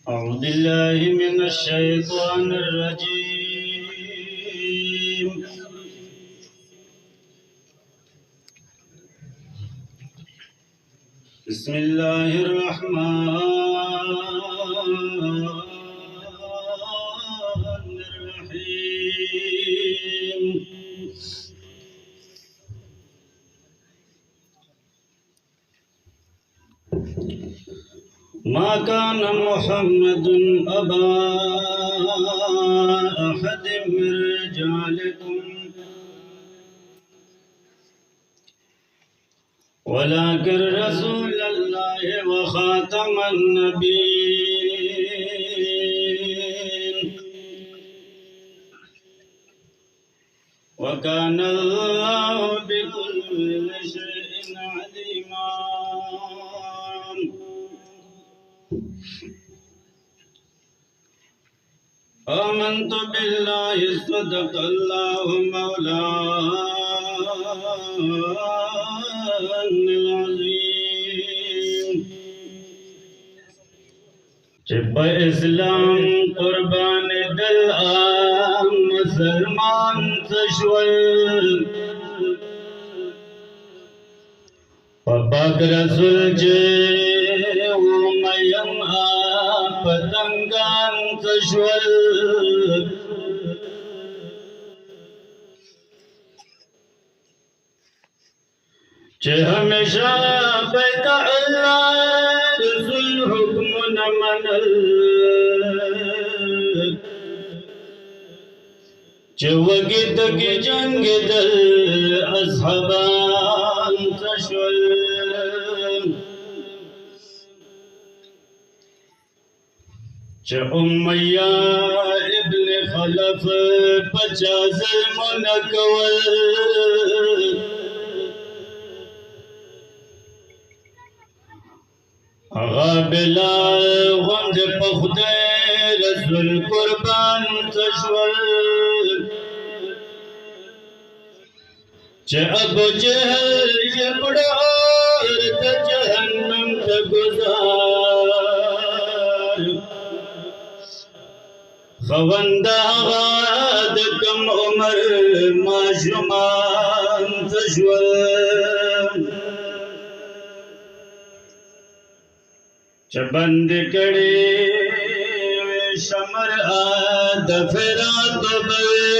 أعوذ بالله من الشيطان الرجيم. بسم الله الرحمن الرحيم. ما كان محمد أبا أحد من رجالكم ولكن رسول الله وخاتم النبيين وكان الله بكل شيء عليما. آمنت بالله صدق الله مولانا العظيم. جب اسلام قربان دل عام مسلمان تشول پاک رسول جے ومیم پتنگان تشول چه ہمیشہ بیت اللہ رسول حکم نمنل چه وگی تکی جنگ دل اصحابان تشول چه امیہ ابن خلف پچا ظلم نکول آغا بلال غند پخد رسول قربان تشول چه ابو جہل یہ بڑار تا جہنم تا گزار خوند آغا کم عمر معشومان تشول چه بند کڑی شمر آد فرات بوے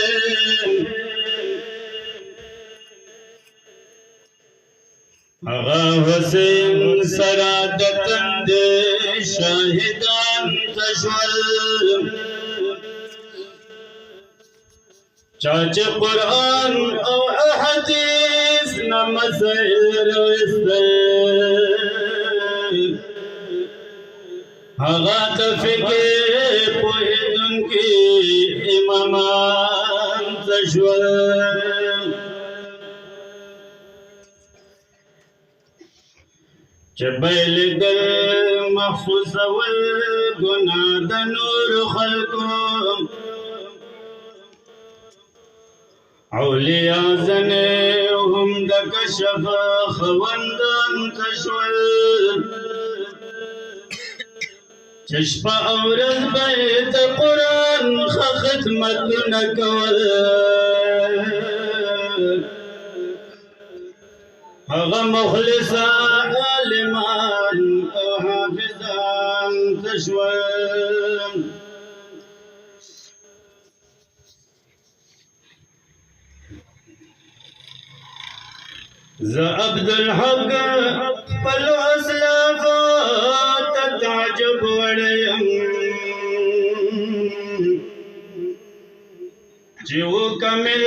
آغا حسین سرادتند شاہدان تشول چاچ قرآن او احادیث نمسائل روستل آغا تفکے پوہدن کی امامان تشول چه بیل دل محفوظ والگناہ دا نور خلقم اولیاء زنیهم دا کشف خوندان تشول چشپ اورز بیت قرآن خدمت نکول اغا مخلص عالمان او حافظان تشول ذا عبد الحق پلو اسلافات تعجب وڑیم جو کمل